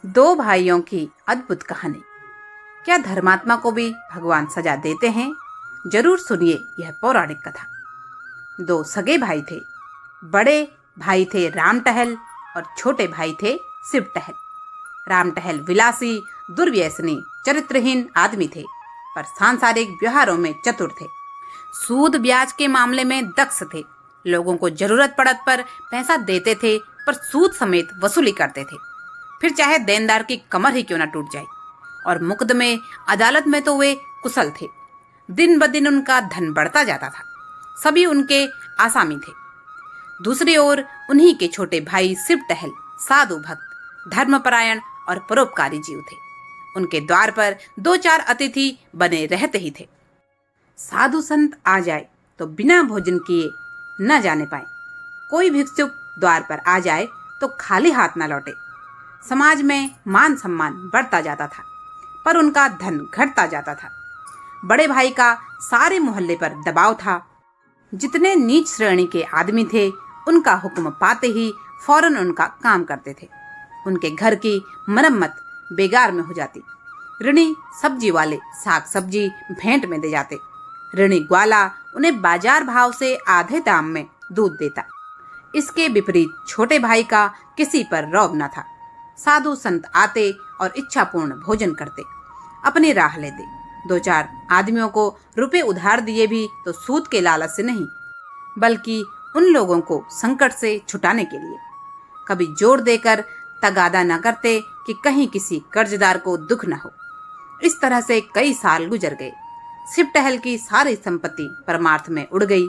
दो भाइयों की अद्भुत कहानी। क्या धर्मात्मा को भी भगवान सजा देते हैं? जरूर सुनिए यह पौराणिक कथा। दो सगे भाई थे। बड़े भाई थे राम टहल और छोटे भाई थे शिव टहल। राम टहल विलासी, दुर्व्यसनी, चरित्रहीन आदमी थे, पर सांसारिक व्यवहारों में चतुर थे। सूद ब्याज के मामले में दक्ष थे। लोगों को जरूरत पड़त पर पैसा देते थे, पर सूद समेत वसूली करते थे, फिर चाहे देनदार की कमर ही क्यों न टूट जाए। और मुकदमे अदालत में तो वे कुशल थे। दिन ब दिन उनका धन बढ़ता जाता था। सभी उनके आसामी थे। दूसरी ओर उन्हीं के छोटे भाई शिव टहल साधु भक्त, धर्मपरायण और परोपकारी जीव थे। उनके द्वार पर दो चार अतिथि बने रहते ही थे। साधु संत आ जाए तो बिना भोजन किए न जाने पाए। कोई भिक्षुक द्वार पर आ जाए तो खाली हाथ न लौटे। समाज में मान सम्मान बढ़ता जाता था, पर उनका धन घटता जाता था। बड़े भाई का सारे मोहल्ले पर दबाव था। जितने नीच श्रेणी के आदमी थे, उनका हुक्म पाते ही फौरन उनका काम करते थे। उनके घर की मरम्मत बेगार में हो जाती। ऋणी सब्जी वाले साग सब्जी भेंट में दे जाते। ऋणी ग्वाला उन्हें बाजार भाव से आधे दाम में दूध देता। इसके विपरीत छोटे भाई का किसी पर रौब न था। साधु संत आते और इच्छापूर्ण भोजन करते, अपनी राह लेते। दो चार आदमियों को रुपए उधार दिए भी तो सूद के लालच से नहीं, बल्कि उन लोगों को संकट से छुटाने के लिए। कभी जोर देकर तगादा न करते कि कहीं किसी कर्जदार को दुख न हो। इस तरह से कई साल गुजर गए। शिव टहल की सारी संपत्ति परमार्थ में उड़ गई।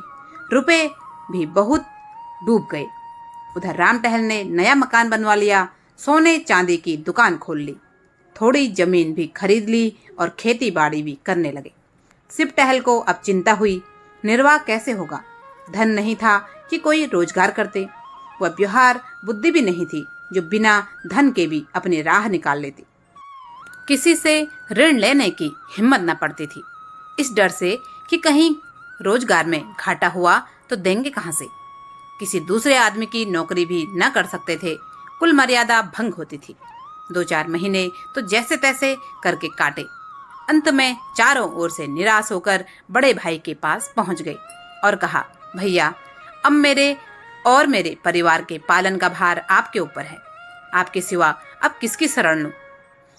रुपए भी बहुत डूब गए। उधर राम टहल ने नया मकान बनवा लिया, सोने चांदी की दुकान खोल ली, थोड़ी जमीन भी खरीद ली और खेती बाड़ी भी करने लगे। शिव टहल को अब चिंता हुई, निर्वाह कैसे होगा। धन नहीं था कि कोई रोजगार करते। वह व्यवहार बुद्धि भी नहीं थी जो बिना धन के भी अपनी राह निकाल लेती। किसी से ऋण लेने की हिम्मत न पड़ती थी, इस डर से कि कहीं रोजगार में घाटा हुआ तो देंगे कहाँ से। किसी दूसरे आदमी की नौकरी भी न कर सकते थे। कुल मर्यादा भंग होती थी। दो चार महीने तो जैसे तैसे करके काटे। अंत में चारों ओर से निराश होकर बड़े भाई के पास पहुंच गए और कहा, भैया, अब मेरे और मेरे परिवार के पालन का भार आपके ऊपर है। आपके सिवा अब किसकी शरण लूं।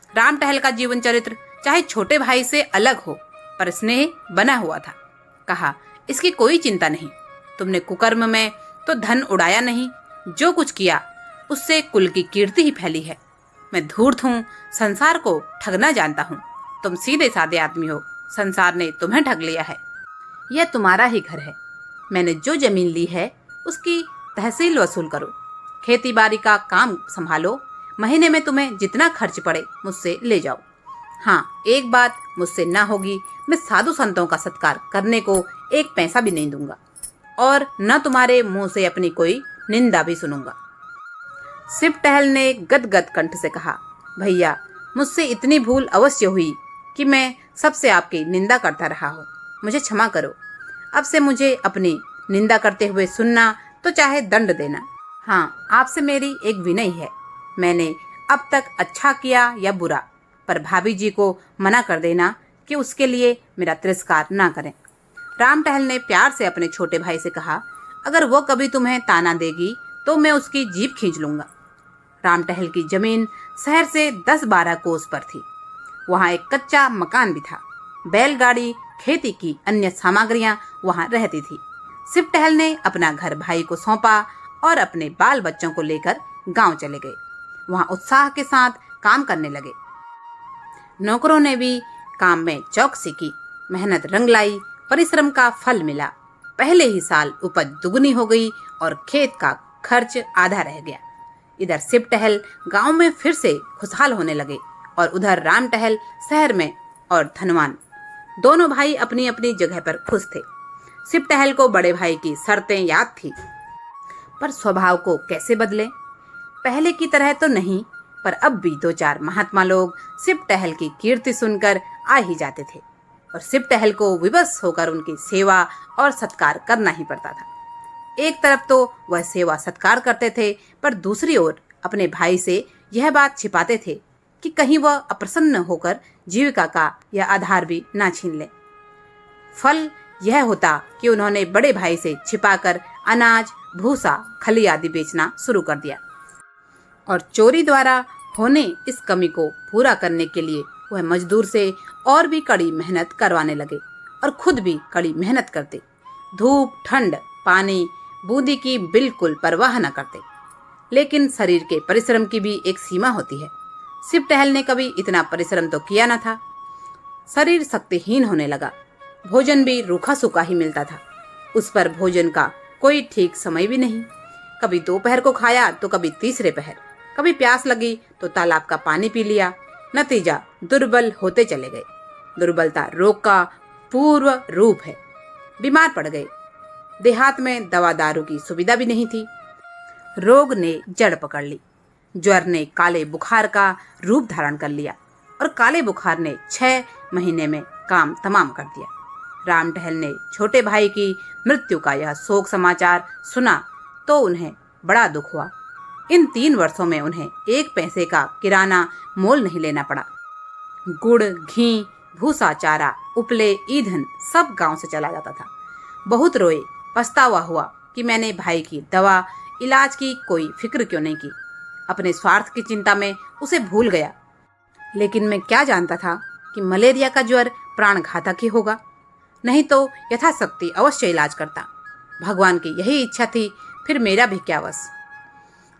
राम टहल का जीवन चरित्र चाहे छोटे भाई से अलग हो, पर स्नेह बना हुआ था। कहा, इसकी कोई चिंता नहीं। तुमने कुकर्म में तो धन उड़ाया नहीं। जो कुछ किया उससे कुल की कीर्ति ही फैली है। मैं धूर्त हूँ, संसार को ठगना जानता हूँ। तुम सीधे साधे आदमी हो, संसार ने तुम्हें ठग लिया है। यह तुम्हारा ही घर है। मैंने जो जमीन ली है उसकी तहसील वसूल करो, खेती बाड़ी का काम संभालो। महीने में तुम्हें जितना खर्च पड़े मुझसे ले जाओ। हाँ, एक बात मुझसे ना होगी, मैं साधु संतों का सत्कार करने को एक पैसा भी नहीं दूंगा, और न तुम्हारे मुंह से अपनी कोई निंदा भी सुनूंगा। शिव टहल ने गदगद कंठ से कहा, भैया, मुझसे इतनी भूल अवश्य हुई कि मैं सबसे आपकी निंदा करता रहा हूँ। मुझे क्षमा करो। अब से मुझे अपनी निंदा करते हुए सुनना तो चाहे दंड देना। हाँ, आपसे मेरी एक विनय है। मैंने अब तक अच्छा किया या बुरा, पर भाभी जी को मना कर देना कि उसके लिए मेरा तिरस्कार ना करें। राम टहल ने प्यार से अपने छोटे भाई से कहा, अगर वो कभी तुम्हें ताना देगी तो मैं उसकी जीभ खींच लूंगा। राम टहल की जमीन शहर से 10-12 कोस पर थी। वहाँ एक कच्चा मकान भी था। बैलगाड़ी, खेती की अन्य सामग्रियां वहाँ रहती थी। शिव टहल ने अपना घर भाई को सौंपा और अपने बाल बच्चों को लेकर गांव चले गए। वहाँ उत्साह के साथ काम करने लगे। नौकरों ने भी काम में चौकसी की। मेहनत रंग लाई, परिश्रम का फल मिला। पहले ही साल उपज दुगनी हो गई और खेत का खर्च आधा रह गया। इधर शिव टहल गांव में फिर से खुशहाल होने लगे और उधर राम टहल शहर में और धनवान। दोनों भाई अपनी अपनी जगह पर खुश थे। शिव टहल को बड़े भाई की शर्तें याद थी, पर स्वभाव को कैसे बदले। पहले की तरह तो नहीं, पर अब भी दो चार महात्मा लोग शिव टहल की कीर्ति सुनकर आ ही जाते थे और शिव टहल को विवश होकर उनकी सेवा और सत्कार करना ही पड़ता था। एक तरफ तो वह सेवा सत्कार करते थे, पर दूसरी ओर अपने भाई से यह बात छिपाते थे कि कहीं वह अप्रसन्न होकर जीविका का यह आधार भी ना छीन ले। फल यह होता कि उन्होंने बड़े भाई से छिपाकर अनाज, भूसा, खली आदि बेचना शुरू कर दिया और चोरी द्वारा होने इस कमी को पूरा करने के लिए वह मजदूर से और भी कड़ी मेहनत करवाने लगे और खुद भी कड़ी मेहनत करते। धूप, ठंड, पानी, बूंदी की बिल्कुल परवाह न करते। लेकिन शरीर के परिश्रम की भी एक सीमा होती है। शिव टहल ने कभी इतना परिश्रम तो किया न था। शरीर शक्तिहीन होने लगा। भोजन भी रूखा सूखा ही मिलता था। उस पर भोजन का कोई ठीक समय भी नहीं। कभी दोपहर को खाया तो कभी तीसरे पहर। कभी प्यास लगी तो तालाब का पानी पी लिया। नतीजा दुर्बल होते चले गए। दुर्बलता रोग का पूर्व रूप है। बीमार पड़ गए। देहात में दवा दारू की सुविधा भी नहीं थी। रोग ने जड़ पकड़ ली। ज्वर ने काले बुखार का रूप धारण कर लिया और काले बुखार ने 6 महीने में काम तमाम कर दिया। राम टहल ने छोटे भाई की मृत्यु का यह शोक समाचार सुना तो उन्हें बड़ा दुख हुआ। इन 3 वर्षों में उन्हें 1 पैसे का किराना मोल नहीं लेना पड़ा। गुड़, घी, भूसा, चारा, उपले, ईंधन सब गांव से चला जाता था। बहुत रोए, पछतावा हुआ कि मैंने भाई की दवा, इलाज की कोई फिक्र क्यों नहीं की। अपने स्वार्थ की चिंता में उसे भूल गया। लेकिन मैं क्या जानता था कि मलेरिया का ज्वर प्राण घातक ही होगा। नहीं तो यथाशक्ति अवश्य इलाज करता। भगवान की यही इच्छा थी, फिर मेरा भी क्या वश।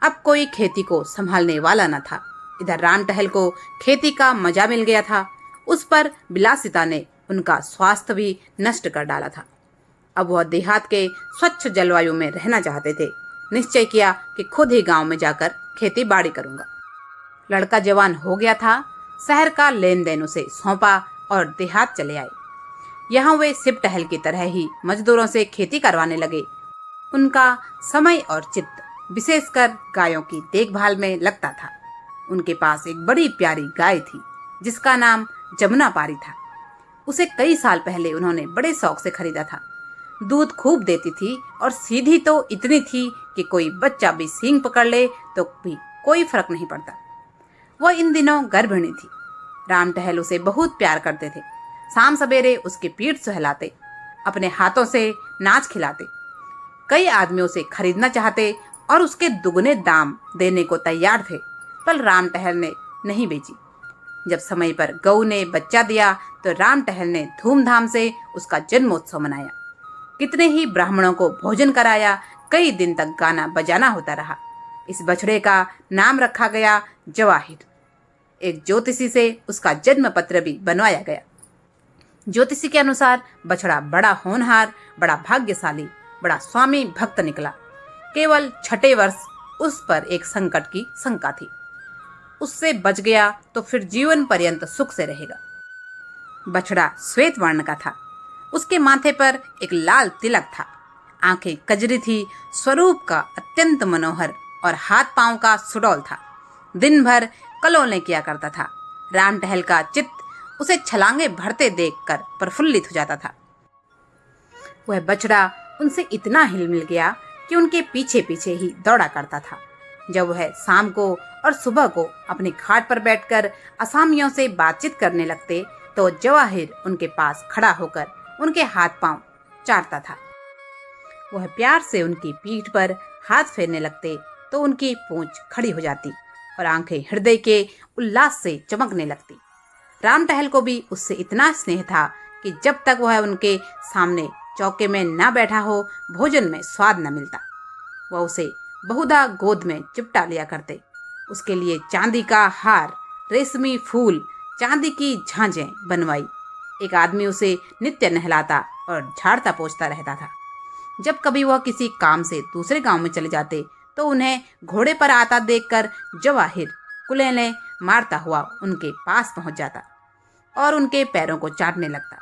अब कोई खेती को संभालने वाला न था। इधर राम टहल को खेती का मजा मिल गया था। उस पर विलासिता ने उनका स्वास्थ्य भी नष्ट कर डाला था। अब वह देहात के स्वच्छ जलवायु में रहना चाहते थे। निश्चय किया कि खुद ही गांव में जाकर खेती बाड़ी करूंगा। लड़का जवान हो गया था। शहर का लेन देन उसे सौंपा और देहात चले आए। यहाँ वे शिव टहल की तरह ही मजदूरों से खेती करवाने लगे। उनका समय और चित्त विशेषकर गायों की देखभाल में लगता था। उनके पास एक बड़ी प्यारी गाय थी जिसका नाम जमुना पारी था। उसे कई साल पहले उन्होंने बड़े शौक से खरीदा था। दूध खूब देती थी और सीधी तो इतनी थी कि कोई बच्चा भी सींग पकड़ ले तो भी कोई फर्क नहीं पड़ता। वह इन दिनों गर्भिणी थी। राम टहल उसे बहुत प्यार करते थे। शाम सवेरे उसकी पीठ सहलाते, अपने हाथों से नाच खिलाते। कई आदमी उसे खरीदना चाहते और उसके दुगने दाम देने को तैयार थे, पर राम टहल ने नहीं बेची। जब समय पर गऊ ने बच्चा दिया तो राम टहल ने धूमधाम से उसका जन्मोत्सव मनाया। कितने ही ब्राह्मणों को भोजन कराया। कई दिन तक गाना बजाना होता रहा। इस बछड़े का नाम रखा गया जवाहिर। एक ज्योतिषी से उसका जन्म पत्र भी बनवाया गया। ज्योतिषी के अनुसार बछड़ा बड़ा होनहार, बड़ा भाग्यशाली, बड़ा स्वामी भक्त निकला। केवल 6ठे वर्ष उस पर एक संकट की शंका थी। उससे बच गया तो फिर जीवन पर्यंत सुख से रहेगा। बछड़ा श्वेत वर्ण का था। उसके माथे पर एक लाल तिलक था। आंखें कजरी थी। स्वरूप का अत्यंत मनोहर और हाथ पांव का सुडौल था। दिन भर कलोलें किया करता था। राम टहल का चित्त उसे छलांगे भरते देखकर प्रफुल्लित हो जाता था। वह बछड़ा उनसे इतना हिल मिल गया कि उनके पीछे पीछे ही दौड़ा करता था। जब वह शाम को और सुबह को अपनी खाट पर बैठकर असामियों से बातचीत करने लगते तो जवाहिर उनके पास खड़ा होकर उनके हाथ पांव चाटता था। वह प्यार से उनकी पीठ पर हाथ फेरने लगते तो उनकी पूंछ खड़ी हो जाती और आंखें हृदय के उल्लास से चमकने लगती। राम टहल को भी उससे इतना स्नेह था कि जब तक वह उनके सामने चौके में न बैठा हो भोजन में स्वाद न मिलता। वह उसे बहुधा गोद में चिपटा लिया करते। उसके लिए चांदी का हार, रेशमी फूल, चांदी की झांझें बनवाई। एक आदमी उसे नित्य नहलाता और झाड़ता पोंछता रहता था। जब कभी वह किसी काम से दूसरे गांव में चले जाते तो उन्हें घोड़े पर आता देखकर जवाहिर कुलेलें मारता हुआ उनके पास पहुंच जाता और उनके पैरों को चाटने लगता।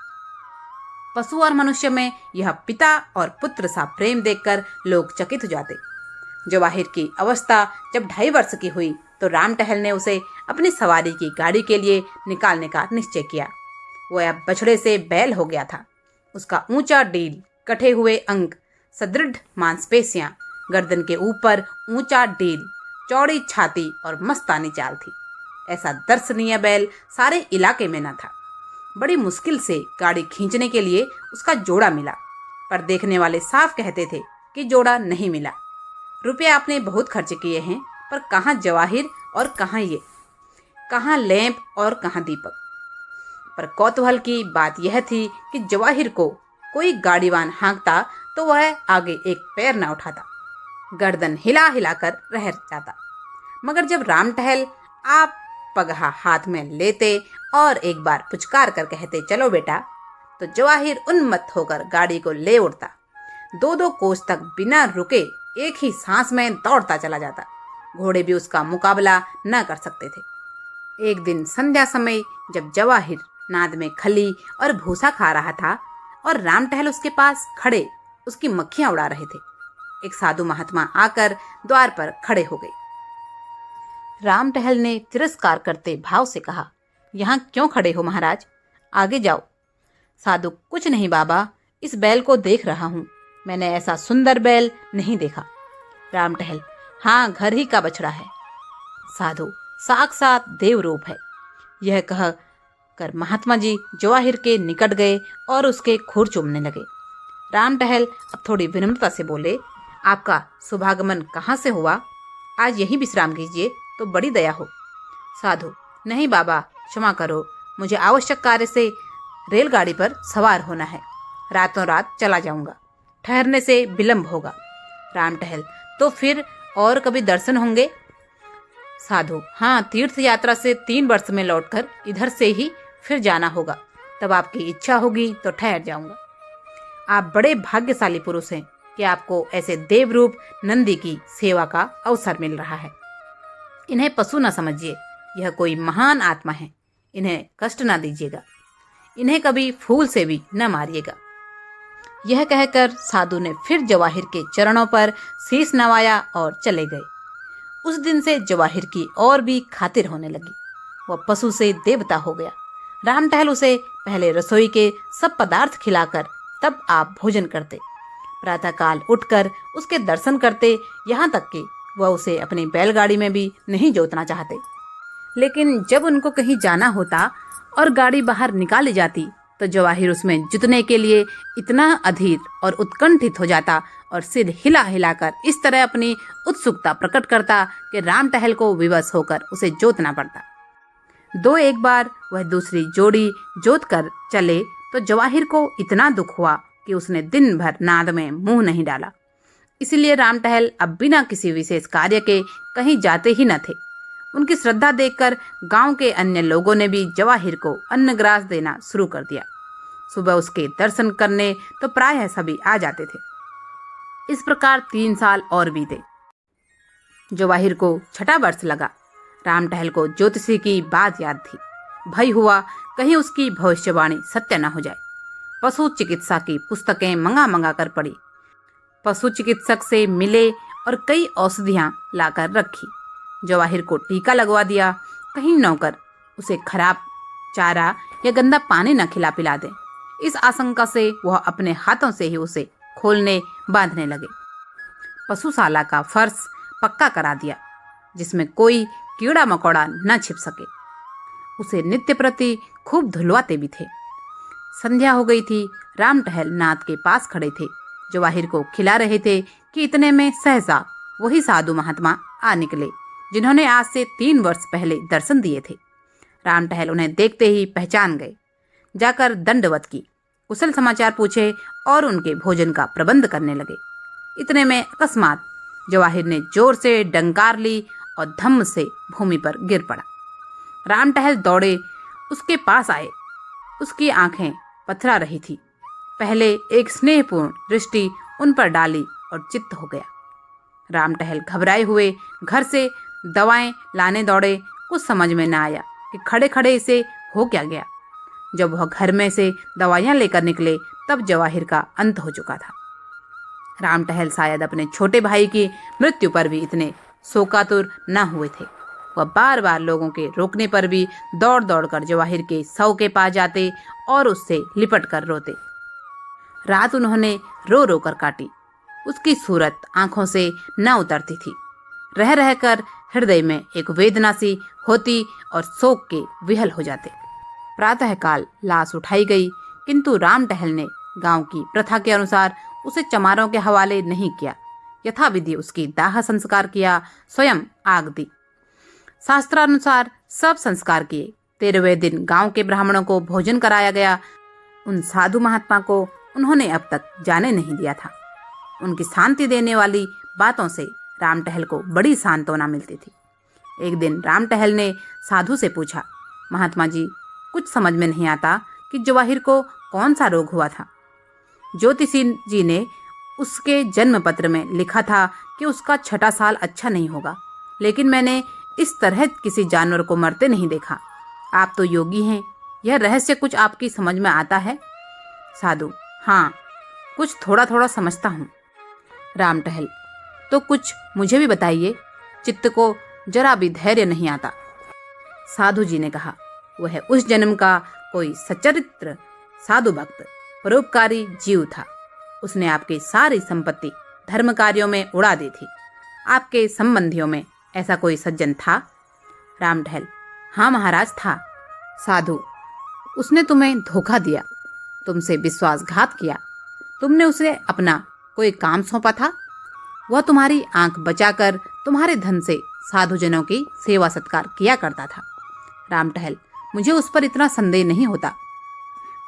पशु और मनुष्य में यह पिता और पुत्र सा प्रेम देखकर लोग चकित हो जाते। जवाहिर की अवस्था जब 2.5 वर्ष की हुई तो राम टहल ने उसे अपनी सवारी की गाड़ी के लिए निकालने का निश्चय किया। वह अब बछड़े से बैल हो गया था। उसका ऊंचा डील, कटे हुए अंग, सदृढ़ मांसपेशियां, गर्दन के ऊपर ऊंचा डील, चौड़ी छाती और मस्तानी चाल थी। ऐसा दर्शनीय बैल सारे इलाके में न था। बड़ी मुश्किल से गाड़ी खींचने के लिए उसका जोड़ा मिला, पर देखने वाले साफ कहते थे कि जोड़ा नहीं मिला। रुपया आपने बहुत खर्च किए हैं, पर कहाँ जवाहिर और कहाँ ये, कहाँ लैंप और कहाँ दीपक। पर कौतूहल की बात यह थी कि जवाहिर को कोई गाड़ीवान हाँकता तो वह आगे एक पैर न उठाता, गर्दन हिला हिलाकर रह जाता। मगर जब राम टहल आप पगहा हाथ में लेते और एक बार पुचकार कर कहते चलो बेटा, तो जवाहिर उन्मत्त होकर गाड़ी को ले उड़ता। 2-2 कोस तक बिना रुके एक ही सांस में दौड़ता चला जाता। घोड़े भी उसका मुकाबला न कर सकते थे। एक दिन संध्या समय जब जवाहिर नाद में खली और भूसा खा रहा था और राम टहल उसके पास खड़े उसकी मक्खियां उड़ा रहे थे, एक साधु महात्मा आकर द्वार पर खड़े हो गए। राम टहल ने तिरस्कार करते भाव से कहा, यहाँ क्यों खड़े हो महाराज, आगे जाओ। साधु, कुछ नहीं बाबा, इस बैल को देख रहा हूँ, मैंने ऐसा सुंदर बैल नहीं देखा। राम टहल, हाँ, घर ही का बछड़ा है। साधु, साक्षात देव रूप है। यह कह कर महात्मा जी जवाहिर के निकट गए और उसके खुर चूमने लगे। राम टहल अब थोड़ी विनम्रता से बोले, आपका शुभागमन कहाँ से हुआ? आज यही विश्राम कीजिए तो बड़ी दया हो। साधु, नहीं बाबा, क्षमा करो, मुझे आवश्यक कार्य से रेलगाड़ी पर सवार होना है, रातों रात चला जाऊंगा, ठहरने से विलंब होगा। राम टहल, तो फिर और कभी दर्शन होंगे? साधु, हाँ, तीर्थ यात्रा से 3 वर्ष में लौटकर इधर से ही फिर जाना होगा, तब आपकी इच्छा होगी तो ठहर जाऊंगा। आप बड़े भाग्यशाली पुरुष हैं कि आपको ऐसे देवरूप नंदी की सेवा का अवसर मिल रहा है। इन्हें पशु न समझिए, यह कोई महान आत्मा है, इन्हें कष्ट न दीजिएगा, इन्हें कभी फूल से भी न मारिएगा। यह कहकर साधु ने फिर जवाहिर के चरणों पर शीश नवाया और चले गए। उस दिन से जवाहिर की और भी खातिर होने लगी। वह पशु से देवता हो गया। राम टहल उसे पहले रसोई के सब पदार्थ खिलाकर तब आप भोजन करते, प्रातःकाल उठकर उसके दर्शन करते, यहाँ तक कि वह उसे अपनी बैलगाड़ी में भी नहीं जोतना चाहते। लेकिन जब उनको कहीं जाना होता और गाड़ी बाहर निकाली जाती तो जवाहिर उसमें जुतने के लिए इतना अधीर और उत्कंठित हो जाता और सिर हिला हिलाकर इस तरह अपनी उत्सुकता प्रकट करता कि राम टहल को विवश होकर उसे जोतना पड़ता। 2-1 बार वह दूसरी जोड़ी जोत कर चले तो जवाहिर को इतना दुख हुआ कि उसने दिन भर नाद में मुंह नहीं डाला। इसलिए राम टहल अब बिना किसी विशेष कार्य के कहीं जाते ही न थे। उनकी श्रद्धा देखकर गांव के अन्य लोगों ने भी जवाहिर को अन्नग्रास देना शुरू कर दिया। सुबह उसके दर्शन करने तो प्रायः सभी आ जाते थे। इस प्रकार 3 साल और बीते। जवाहिर को 6ठा वर्ष लगा। राम टहल को ज्योतिषी की बात याद थी। भय हुआ कहीं उसकी भविष्यवाणी सत्य न हो जाए। पशु चिकित्सा की पुस्तकें मंगा कर पढ़ी। पशु चिकित्सक से मिले और कई औषधियां लाकर रखी। जवाहिर को टीका लगवा दिया, कहीं नौकर उसे खराब चारा या गंदा पानी न खिला पिला दे। इस आशंका से वह अपने हाथों से ही उसे खोलने बांधने लगे। पशुशाला का फर्श पक्का करा दिया, जिसमें कोई कीड़ा मकोड़ा न छिप सके। उसे नित्य प्रति खूब धुलवाते भी थे। संध्या हो गई थी। राम टहल नाद के पास खड़े थे, जवाहिर को खिला रहे थे कि इतने में सहसा वही साधु महात्मा आ निकले जिन्होंने आज से 3 वर्ष पहले दर्शन दिए थे। राम टहल उन्हें देखते ही पहचान गए। जाकर दंडवत की, कुशल समाचार पूछे और उनके भोजन का प्रबंध करने लगे। इतने में अकस्मात जवाहिर ने जोर से डंकार ली और धम्म से भूमि पर गिर पड़ा। राम टहल दौड़े उसके पास आए। उसकी आंखें पथरा रही थी। पहले एक स्नेहपूर्ण दृष्टि उन पर डाली और चित्त हो गया। राम टहल घबराए हुए घर से दवाएं लाने दौड़े। कुछ समझ में न आया कि खड़े खड़े इसे हो क्या गया। जब वह घर में से दवाइयां लेकर निकले तब जवाहिर का अंत हो चुका था। राम टहल शायद अपने छोटे भाई की मृत्यु पर भी इतने शोकातुर न हुए थे। वह बार बार लोगों के रोकने पर भी दौड़ दौड़ कर जवाहिर के शव के पास जाते और उससे लिपट कर रोते। रात उन्होंने रो रो कर काटी। उसकी सूरत आंखों से न उतरती थी। रह रहकर हृदय में एक वेदना सी होती और शोक के विहल हो जाते। प्रातःकाल लाश उठाई गई, किंतु राम टहल ने गांव की प्रथा के अनुसार उसे चमारों के हवाले नहीं किया। यथाविधि उसकी दाह संस्कार किया, स्वयं आग दी। शास्त्रानुसार सब संस्कार किए। 13वें दिन गांव के ब्राह्मणों को भोजन कराया गया। उन साधु महात्मा को उन्होंने अब तक जाने नहीं दिया था। उनकी शांति देने वाली बातों से राम टहल को बड़ी सांत्वना मिलती थी। एक दिन राम टहल ने साधु से पूछा, महात्मा जी, कुछ समझ में नहीं आता कि जवाहिर को कौन सा रोग हुआ था। ज्योतिषी जी ने उसके जन्म पत्र में लिखा था कि उसका 6ठा साल अच्छा नहीं होगा, लेकिन मैंने इस तरह किसी जानवर को मरते नहीं देखा। आप तो योगी हैं, यह रहस्य कुछ आपकी समझ में आता है? साधु, हाँ, कुछ थोड़ा थोड़ा समझता हूँ। राम टहल, तो कुछ मुझे भी बताइए, चित्त को जरा भी धैर्य नहीं आता। साधु जी ने कहा, वह उस जन्म का कोई सच्चरित्र साधु भक्त परोपकारी जीव था। उसने आपकी सारी संपत्ति धर्म कार्यों में उड़ा दी थी। आपके संबंधियों में ऐसा कोई सज्जन था? राम टहल, हाँ महाराज था। साधु, उसने तुम्हें धोखा दिया, तुमसे विश्वासघात किया। तुमने उसे अपना कोई काम सौंपा था? वह तुम्हारी आंख बचाकर तुम्हारे धन से साधुजनों की सेवा सत्कार किया करता था। राम टहल, मुझे उस पर इतना संदेह नहीं होता।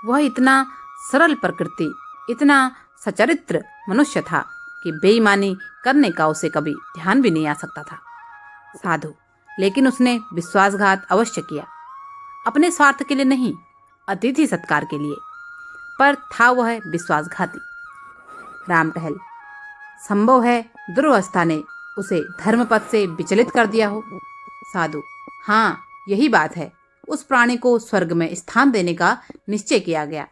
वह इतना सरल प्रकृति, इतना सचरित्र मनुष्य था कि बेईमानी करने का उसे कभी ध्यान भी नहीं आ सकता था। साधु, लेकिन उसने विश्वासघात अवश्य किया, अपने स्वार्थ के लिए नहीं, अतिथि सत्कार के लिए, पर था वह विश्वासघाती। राम टहल, संभव है दुर्वस्था ने उसे धर्मपथ से विचलित कर दिया हो। साधु, हाँ, यही बात है। उस प्राणी को स्वर्ग में स्थान देने का निश्चय किया गया,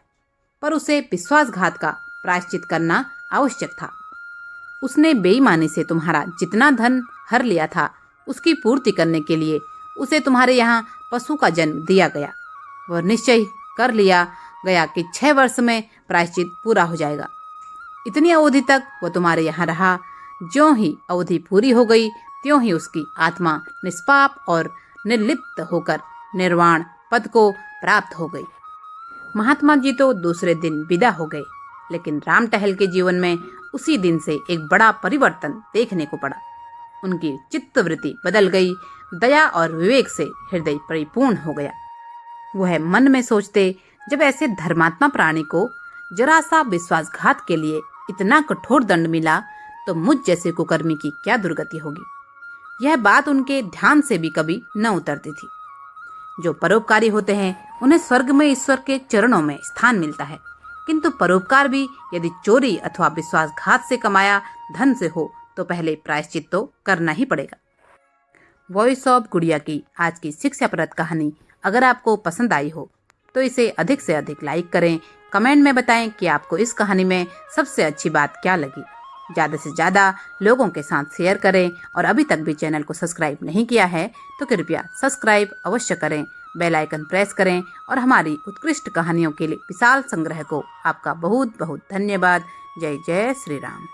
पर उसे विश्वासघात का प्रायश्चित करना आवश्यक था। उसने बेईमानी से तुम्हारा जितना धन हर लिया था, उसकी पूर्ति करने के लिए उसे तुम्हारे यहाँ पशु का जन्म दिया गया। वह निश्चय कर लिया गया कि 6 वर्ष में प्रायश्चित पूरा हो जाएगा। इतनी अवधि तक वह तुम्हारे यहाँ रहा। ज्यों ही अवधि पूरी हो गई, त्यों ही उसकी आत्मा निष्पाप और निर्लिप्त होकर निर्वाण पद को प्राप्त हो गई। महात्मा जी तो दूसरे दिन विदा हो गए, लेकिन राम टहल के जीवन में उसी दिन से एक बड़ा परिवर्तन देखने को पड़ा। उनकी चित्तवृत्ति बदल गई, दया और विवेक से हृदय परिपूर्ण हो गया। वह मन में सोचते, जब ऐसे धर्मात्मा प्राणी को जरा सा विश्वासघात के लिए इतना कठोर दंड मिला, तो मुझ जैसे कुकर्मी की क्या दुर्गति होगी। यह बात उनके ध्यान से भी कभी न उतरती थी। जो परोपकारी होते हैं, उन्हें स्वर्ग में ईश्वर के चरणों में स्थान मिलता है, किंतु परोपकार भी यदि चोरी अथवा विश्वासघात से कमाया धन से हो, तो पहले प्रायश्चित तो करना ही पड़ेगा। वॉइस ऑफ गुड़िया की आज की शिक्षाप्रद कहानी अगर आपको पसंद आई हो, तो इसे अधिक से अधिक लाइक करें। कमेंट में बताएं कि आपको इस कहानी में सबसे अच्छी बात क्या लगी। ज़्यादा से ज़्यादा लोगों के साथ शेयर करें, और अभी तक भी चैनल को सब्सक्राइब नहीं किया है तो कृपया सब्सक्राइब अवश्य करें, बेल आइकन प्रेस करें, और हमारी उत्कृष्ट कहानियों के लिए विशाल संग्रह को आपका बहुत बहुत धन्यवाद। जय जय श्री राम।